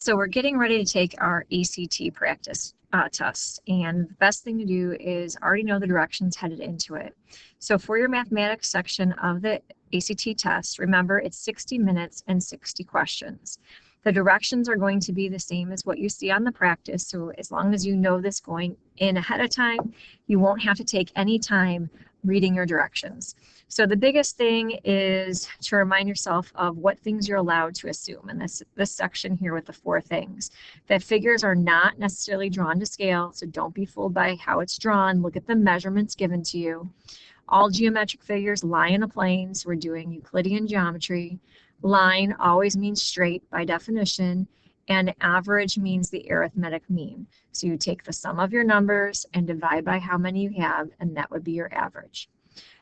So we're getting ready to take our ACT practice test, and the best thing to do is already know the directions headed into it. So for your mathematics section of the ACT test, remember it's 60 minutes and 60 questions. The directions are going to be the same as what you see on the practice, so as long as you know this going in ahead of time, you won't have to take any time reading your directions. So the biggest thing is to remind yourself of what things you're allowed to assume in this section here with the 4 things. That figures are not necessarily drawn to scale, so don't be fooled by how it's drawn. Look at the measurements given to you. All geometric figures lie in a plane, so we're doing Euclidean geometry. Line always means straight by definition, and average means the arithmetic mean. So you take the sum of your numbers and divide by how many you have, and that would be your average.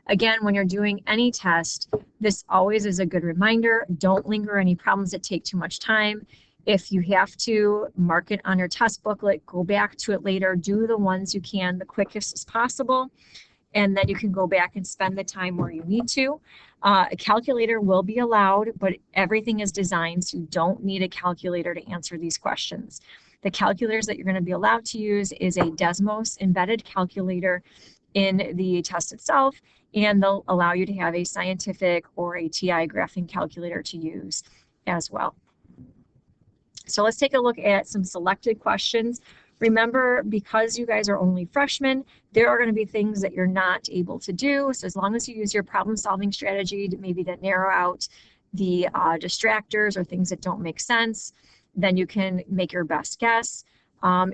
Again, when you're doing any test, this always is a good reminder. Don't linger any problems that take too much time. If you have to, mark it on your test booklet, go back to it later, do the ones you can the quickest as possible, and then you can go back and spend the time where you need to. A calculator will be allowed, but everything is designed so you don't need a calculator to answer these questions. The calculators that you're going to be allowed to use is a Desmos embedded calculator in the test itself, and they'll allow you to have a scientific or a TI graphing calculator to use as well. So let's take a look at some selected questions. Remember, because you guys are only freshmen, there are going to be things that you're not able to do. So as long as you use your problem-solving strategy to maybe to narrow out the distractors or things that don't make sense, then you can make your best guess.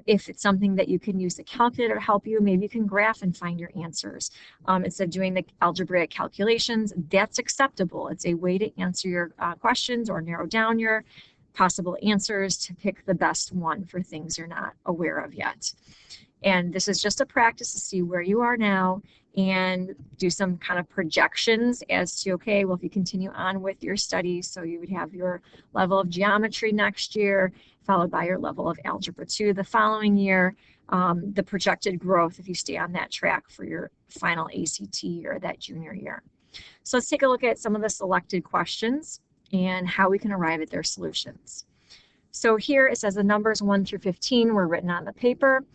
If it's something that you can use the calculator to help you, maybe you can graph and find your answers. Instead of doing the algebraic calculations, that's acceptable. It's a way to answer your questions or narrow down your possible answers to pick the best one for things you're not aware of yet. And this is just a practice to see where you are now and do some kind of projections as to, okay, well, if you continue on with your studies, so you would have your level of geometry next year, followed by your level of algebra 2 the following year, the projected growth if you stay on that track for your final ACT or that junior year. So let's take a look at some of the selected questions and how we can arrive at their solutions. So here it says the numbers 1 through 15 were written on the paper,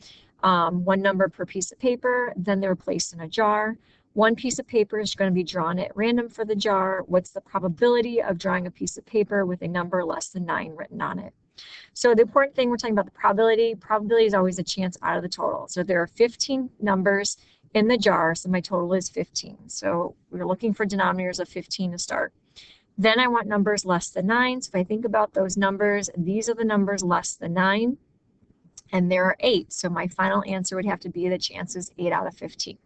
1 number per piece of paper, then they were placed in a jar. 1 piece of paper is going to be drawn at random for the jar. What's the probability of drawing a piece of paper with a number less than 9 written on it? So the important thing, we're talking about the probability. Probability is always a chance out of the total. So there are 15 numbers in the jar, so my total is 15. So we're looking for denominators of 15 to start. Then I want numbers less than 9. So if I think about those numbers, these are the numbers less than 9, and there are 8. So my final answer would have to be the chances 8 out of 15.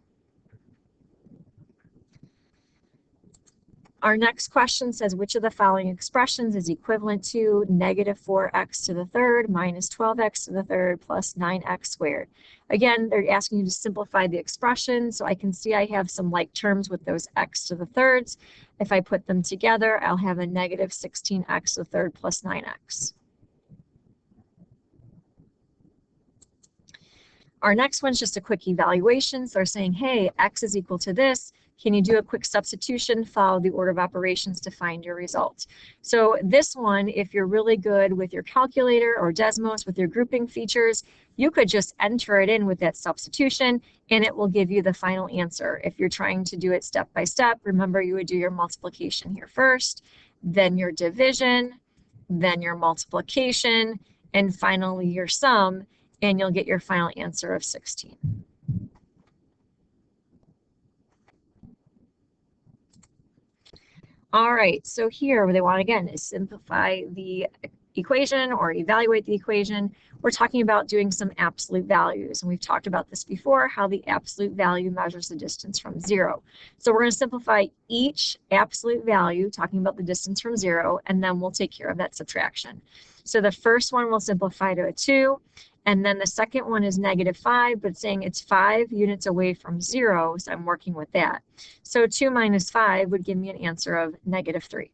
Our next question says, which of the following expressions is equivalent to negative 4x to the third minus 12x to the third plus 9x squared? Again, they're asking you to simplify the expression, so I can see I have some like terms with those x to the thirds. If I put them together, I'll have a negative 16x to the third plus 9x. Our next one's just a quick evaluation. So they're saying, hey, x is equal to this. Can you do a quick substitution, follow the order of operations to find your result? So this one, if you're really good with your calculator or Desmos with your grouping features, you could just enter it in with that substitution and it will give you the final answer. If you're trying to do it step by step, remember you would do your multiplication here first, then your division, then your multiplication, and finally your sum, and you'll get your final answer of 16. All right, so here what they want again is simplify the equation or evaluate the equation. We're talking about doing some absolute values, and we've talked about this before, how the absolute value measures the distance from 0. So we're going to simplify each absolute value, talking about the distance from 0, and then we'll take care of that subtraction. So the first one will simplify to a 2, and then the second one is negative 5, but saying it's 5 units away from 0, so I'm working with that. So 2 minus 5 would give me an answer of negative 3.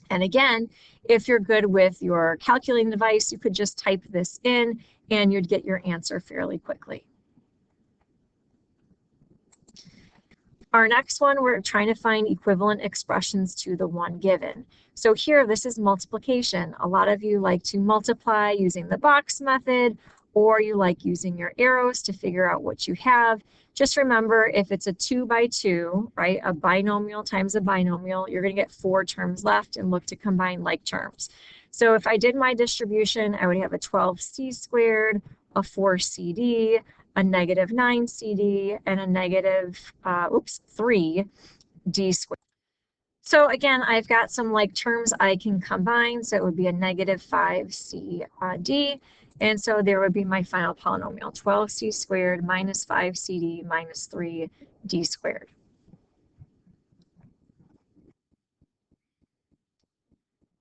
And again, if you're good with your calculating device, you could just type this in and you'd get your answer fairly quickly. Our next one, we're trying to find equivalent expressions to the one given. So here, this is multiplication. A lot of you like to multiply using the box method, or you like using your arrows to figure out what you have. Just remember, if it's a 2 by 2, right, a binomial times a binomial, you're going to get 4 terms left and look to combine like terms. So if I did my distribution, I would have a 12c squared, a 4cd, a negative 9cd, and a negative, 3d squared. So again, I've got some like terms I can combine, so it would be a negative 5cd, and so there would be my final polynomial, 12c squared minus 5cd minus 3d squared.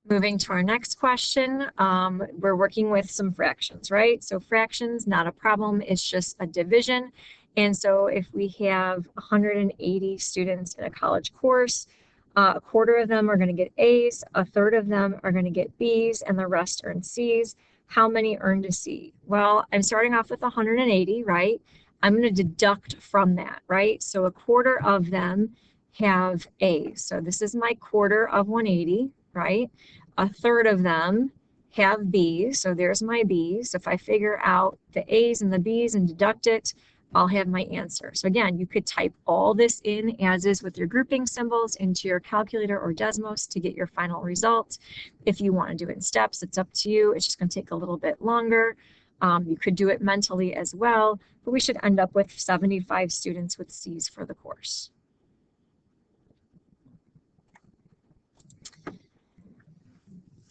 Moving to our next question, we're working with some fractions, right? So fractions, not a problem, it's just a division. And so if we have 180 students in a college course, a quarter of them are going to get A's, a third of them are going to get B's, and the rest earn C's. How many earned a C? Well, I'm starting off with 180, right? I'm going to deduct from that, right? So a quarter of them have A's. So this is my quarter of 180, right? A third of them have B's, so there's my B's. So if I figure out the A's and the B's and deduct it, I'll have my answer. So again, you could type all this in as is with your grouping symbols into your calculator or Desmos to get your final result. If you want to do it in steps, it's up to you. It's just going to take a little bit longer. You could do it mentally as well, but we should end up with 75 students with C's for the course.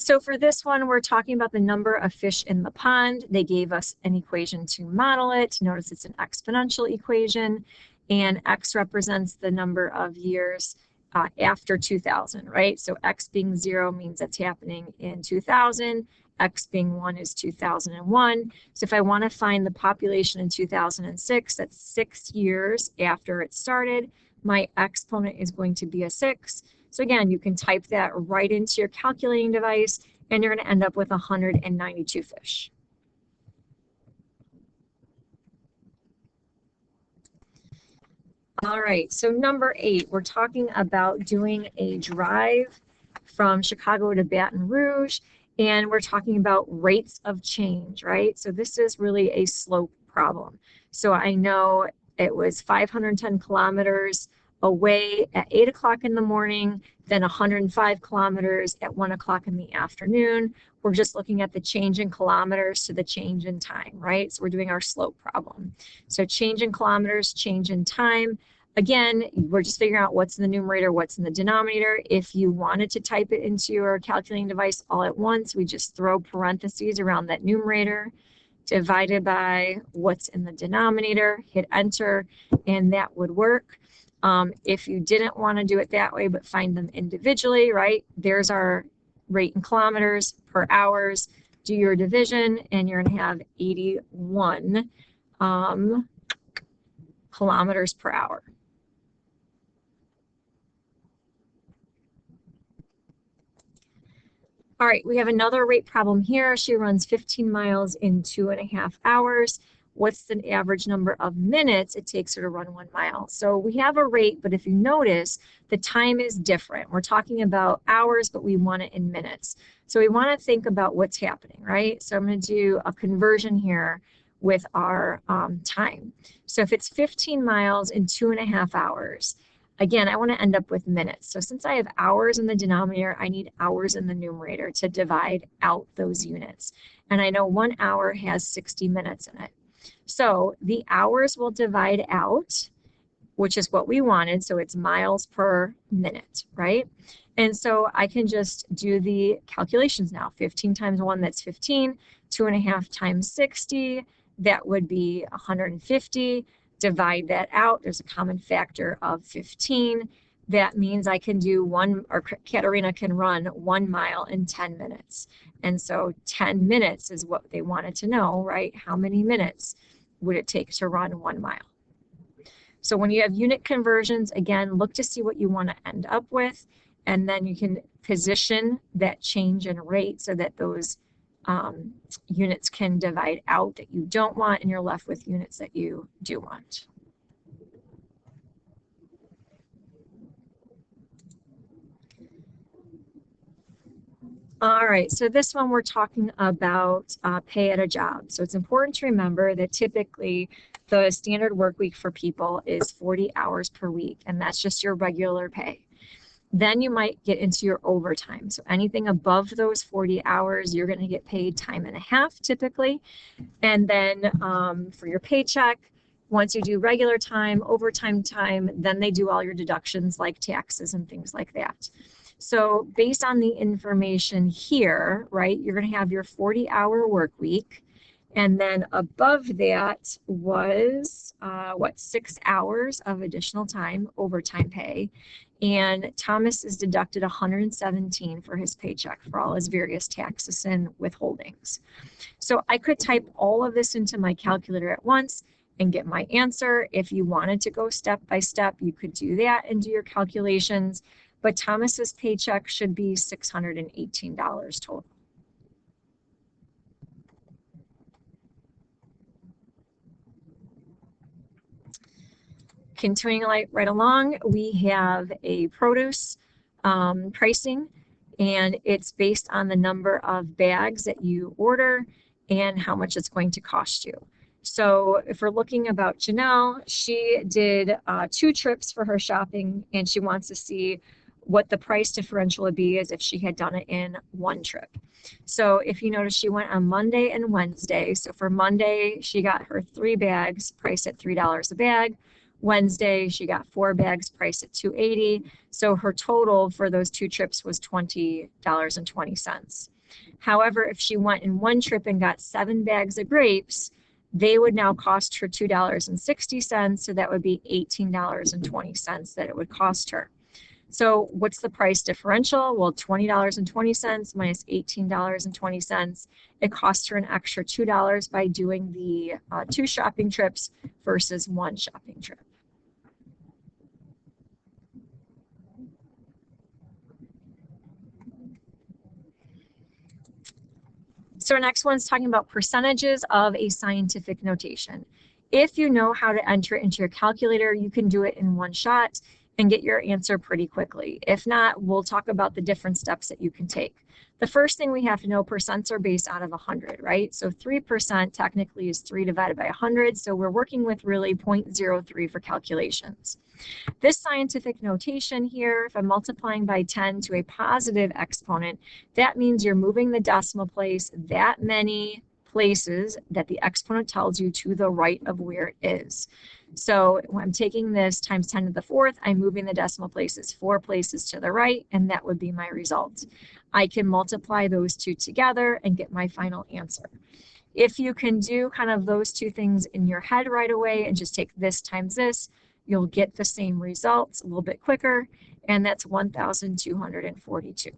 So for this one, we're talking about the number of fish in the pond. They gave us an equation to model it. Notice it's an exponential equation, and X represents the number of years after 2000, right? So X being 0 means that's happening in 2000. X being 1 is 2001. So if I want to find the population in 2006, that's 6 years after it started, my exponent is going to be a 6. So again, you can type that right into your calculating device, and you're going to end up with 192 fish. All right, so number 8, we're talking about doing a drive from Chicago to Baton Rouge, and we're talking about rates of change, right? So this is really a slope problem. So I know it was 510 kilometers away at 8 o'clock in the morning, then 105 kilometers at 1 o'clock in the afternoon. We're just looking at the change in kilometers to the change in time, right? So we're doing our slope problem. So change in kilometers, change in time. Again, we're just figuring out what's in the numerator, what's in the denominator. If you wanted to type it into your calculating device all at once, we just throw parentheses around that numerator, divided by what's in the denominator, hit enter, and that would work. If you didn't want to do it that way, but find them individually, right? There's our rate in kilometers per hours. Do your division, and you're going to have 81 kilometers per hour. All right, we have another rate problem here. She runs 15 miles in 2.5 hours. What's the average number of minutes it takes her to run 1 mile? So we have a rate, but if you notice, the time is different. We're talking about hours, but we want it in minutes. So we want to think about what's happening, right? So I'm going to do a conversion here with our time. So if it's 15 miles in 2.5 hours, again, I want to end up with minutes. So since I have hours in the denominator, I need hours in the numerator to divide out those units. And I know 1 hour has 60 minutes in it. So the hours will divide out, which is what we wanted. So it's miles per minute, right? And so I can just do the calculations now. 15 times 1, that's 15. 2.5 times 60, that would be 150. Divide that out. There's a common factor of 15. That means I can do Katerina can run 1 mile in 10 minutes. And so 10 minutes is what they wanted to know, right? How many minutes would it take to run 1 mile? So when you have unit conversions, again, look to see what you want to end up with, and then you can position that change in rate so that those units can divide out that you don't want, and you're left with units that you do want. All right, so this one we're talking about pay at a job. So it's important to remember that typically the standard work week for people is 40 hours per week, and that's just your regular pay. Then you might get into your overtime. So anything above those 40 hours, you're going to get paid time and a half typically. And then for your paycheck, once you do regular time, overtime time, then they do all your deductions like taxes and things like that. So based on the information here, right, you're going to have your 40-hour work week. And then above that was, 6 hours of additional time, overtime pay. And Thomas is deducted 117 for his paycheck for all his various taxes and withholdings. So I could type all of this into my calculator at once and get my answer. If you wanted to go step by step, you could do that and do your calculations. But Thomas's paycheck should be $618 total. Continuing right along, we have a produce pricing, and it's based on the number of bags that you order and how much it's going to cost you. So if we're looking about Janelle, she did 2 trips for her shopping, and she wants to see what the price differential would be as if she had done it in 1 trip. So if you notice, she went on Monday and Wednesday. So for Monday, she got her 3 bags priced at $3 a bag. Wednesday, she got 4 bags priced at $2.80. So her total for those 2 trips was $20.20. However, if she went in 1 trip and got 7 bags of grapes, they would now cost her $2.60. So that would be $18.20 that it would cost her. So what's the price differential? Well, $20.20 minus $18.20. It costs her an extra $2 by doing the 2 shopping trips versus 1 shopping trip. So our next one's talking about percentages of a scientific notation. If you know how to enter it into your calculator, you can do it in 1 shot and get your answer pretty quickly. If not, we'll talk about the different steps that you can take. The first thing we have to know, percents are based out of 100, right? So 3% technically is 3 divided by 100. So we're working with really 0.03 for calculations. This scientific notation here, if I'm multiplying by 10 to a positive exponent, that means you're moving the decimal place that many places that the exponent tells you to the right of where it is. So when I'm taking this times 10 to the 4th, I'm moving the decimal places 4 places to the right, and that would be my result. I can multiply those 2 together and get my final answer. If you can do kind of those 2 things in your head right away and just take this times this, you'll get the same results a little bit quicker, and that's 1,242.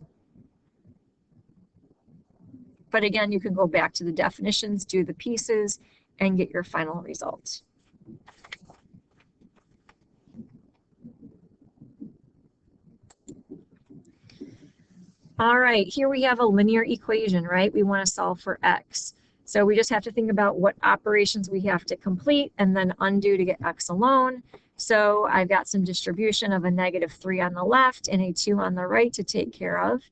But again, you can go back to the definitions, do the pieces, and get your final result. All right, here we have a linear equation, right? We want to solve for x. So we just have to think about what operations we have to complete and then undo to get x alone. So I've got some distribution of a -3 on the left and a 2 on the right to take care of.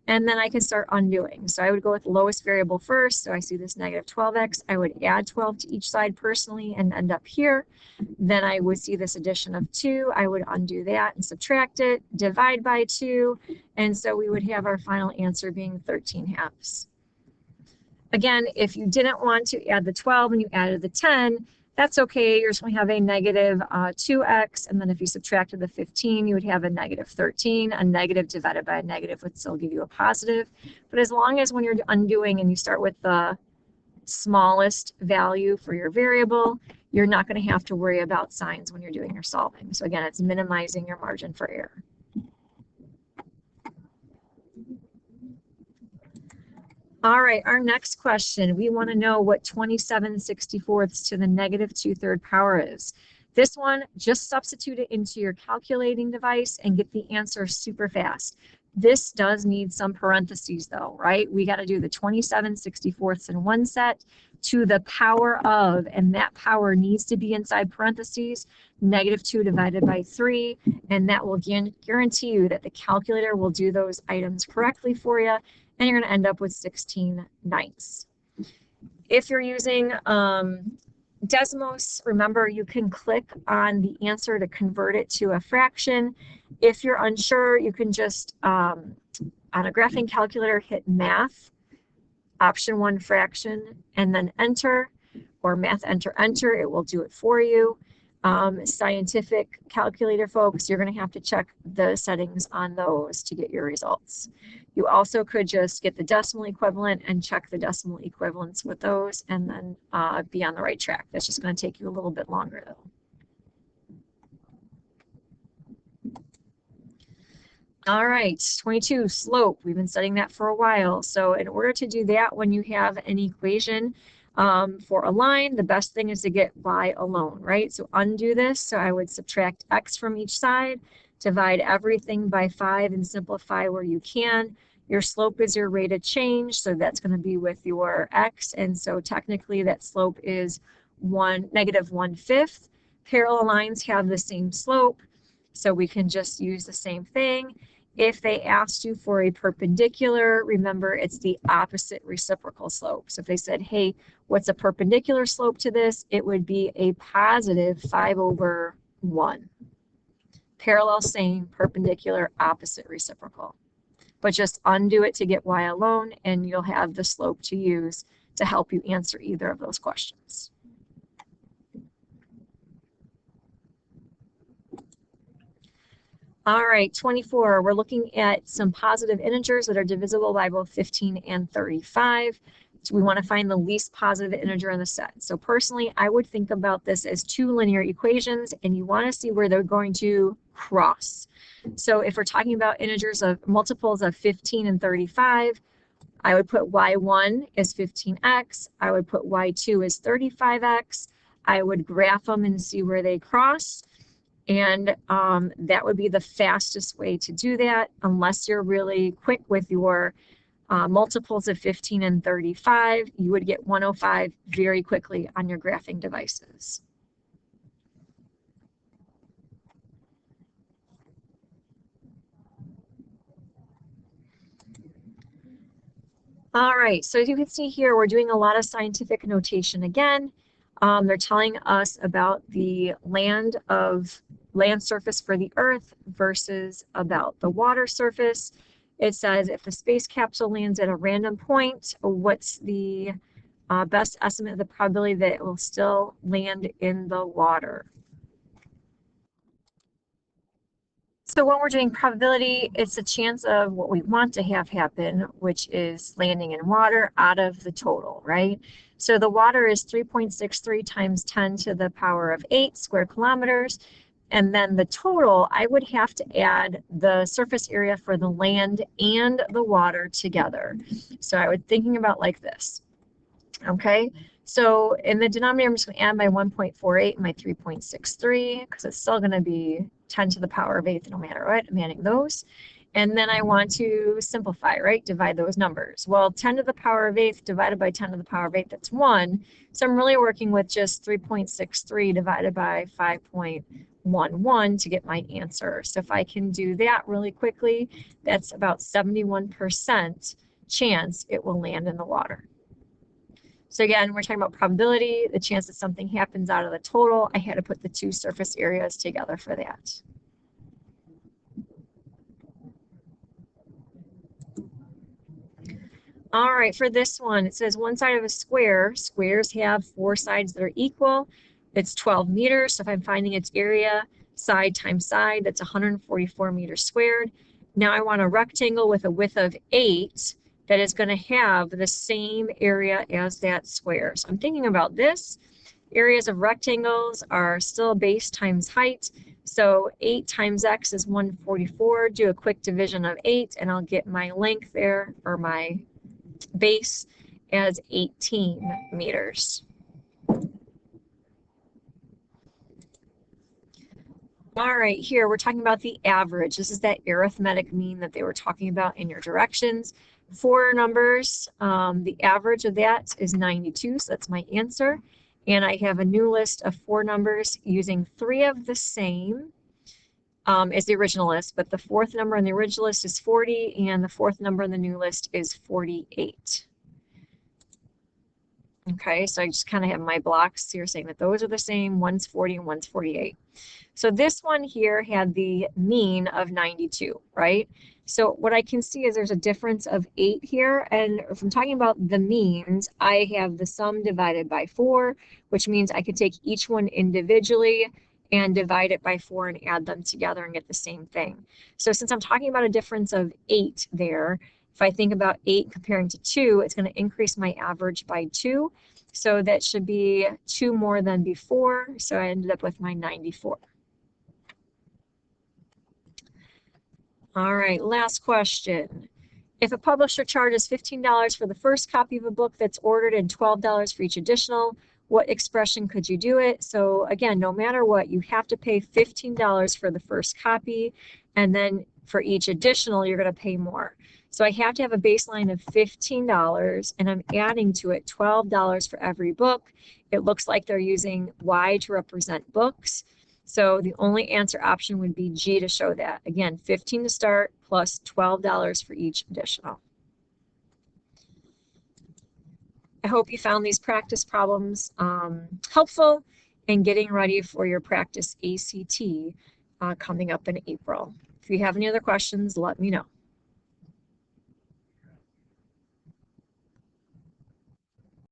And then I can start undoing. So I would go with the lowest variable first. So I see this -12x. I would add 12 to each side personally and end up here. Then I would see this addition of 2. I would undo that and subtract it, divide by 2. And so we would have our final answer being 13/2. Again, if you didn't want to add the 12 and you added the 10, that's okay. You're just going to have a -2x, and then if you subtracted the 15, you would have a -13. A negative divided by a negative would still give you a positive. But as long as when you're undoing and you start with the smallest value for your variable, you're not going to have to worry about signs when you're doing your solving. So again, it's minimizing your margin for error. All right, our next question, we want to know what 27/64 to the -2/3 power is. This one, just substitute it into your calculating device and get the answer super fast. This does need some parentheses though, right? We got to do the 27/64 in one set to the power of, and that power needs to be inside parentheses, -2 divided by 3, and that will guarantee you that the calculator will do those items correctly for you, and you're going to end up with 16/9. If you're using Desmos, remember you can click on the answer to convert it to a fraction. If you're unsure, you can just, on a graphing calculator, hit Math, Option 1 fraction, and then Enter, or Math Enter Enter. It will do it for you. Scientific calculator folks, you're going to have to check the settings on those to get your results. You also could just get the decimal equivalent and check the decimal equivalents with those, and then be on the right track. That's just going to take you a little bit longer though. All right, 22, slope. We've been studying that for a while. So in order to do that, when you have an equation for a line, the best thing is to get y alone, right? So undo this. So I would subtract x from each side, divide everything by 5, and simplify where you can. Your slope is your rate of change, so that's going to be with your x, and so technically that slope is -1/5. Parallel lines have the same slope, so we can just use the same thing. If they asked you for a perpendicular, remember it's the opposite reciprocal slope. So if they said, hey, what's a perpendicular slope to this? It would be a positive 5/1. Parallel, same, perpendicular, opposite reciprocal. But just undo it to get y alone, and you'll have the slope to use to help you answer either of those questions. All right, 24, we're looking at some positive integers that are divisible by both 15 and 35. So we want to find the least positive integer in the set. So personally, I would think about this as two linear equations, and you want to see where they're going to cross. So if we're talking about integers of multiples of 15 and 35, I would put y1 as 15x. I would put y2 as 35x. I would graph them and see where they cross. And that would be the fastest way to do that, unless you're really quick with your multiples of 15 and 35. You would get 105 very quickly on your graphing devices. All right, so as you can see here, we're doing a lot of scientific notation again. They're telling us about the land surface for the Earth versus about the water surface. It says if the space capsule lands at a random point, what's the best estimate of the probability that it will still land in the water? So when we're doing probability, it's a chance of what we want to have happen, which is landing in water out of the total, right? So the water is 3.63 times 10 to the power of 8 square kilometers. And then the total, I would have to add the surface area for the land and the water together. So I would thinking about like this, okay? So in the denominator, I'm just going to add my 1.48 and my 3.63 because it's still going to be 10 to the power of 8 no matter what. I'm adding those. And then I want to simplify, right? Divide those numbers. Well, 10 to the power of 8 divided by 10 to the power of 8, that's 1. So I'm really working with just 3.63 divided by 5.11 to get my answer. So if I can do that really quickly, that's about 71% chance it will land in the water. So again, we're talking about probability, the chance that something happens out of the total. I had to put the two surface areas together for that. All right, for this one, it says one side of a square. Squares have 4 sides that are equal. It's 12 meters. So if I'm finding its area, side times side, that's 144 meters squared. Now I want a rectangle with a width of 8 that is going to have the same area as that square. So I'm thinking about this. Areas of rectangles are still base times height. So 8 times x is 144. Do a quick division of 8 and I'll get my length there, or my base, as 18 meters. All right, here we're talking about the average. This is that arithmetic mean that they were talking about in your directions. 4 numbers, the average of that is 92, so that's my answer. And I have a new list of 4 numbers using 3 of the same is the original list, but the fourth number in the original list is 40, and the fourth number in the new list is 48. Okay, so I just kind of have my blocks here saying that those are the same. One's 40 and one's 48. So this one here had the mean of 92, right? So what I can see is there's a difference of 8 here. And if I'm talking about the means, I have the sum divided by 4, which means I could take each one individually and divide it by 4 and add them together and get the same thing. So since I'm talking about a difference of 8 there, if I think about 8 comparing to 2, it's going to increase my average by 2. So that should be 2 more than before. So I ended up with my 94. All right, last question. If a publisher charges $15 for the first copy of a book that's ordered and $12 for each additional, what expression could you do it? So again, no matter what, you have to pay $15 for the first copy, and then for each additional, you're going to pay more. So I have to have a baseline of $15, and I'm adding to it $12 for every book. It looks like they're using Y to represent books. So the only answer option would be G to show that. Again, 15 to start plus $12 for each additional. I hope you found these practice problems helpful in getting ready for your practice ACT coming up in April. If you have any other questions, let me know.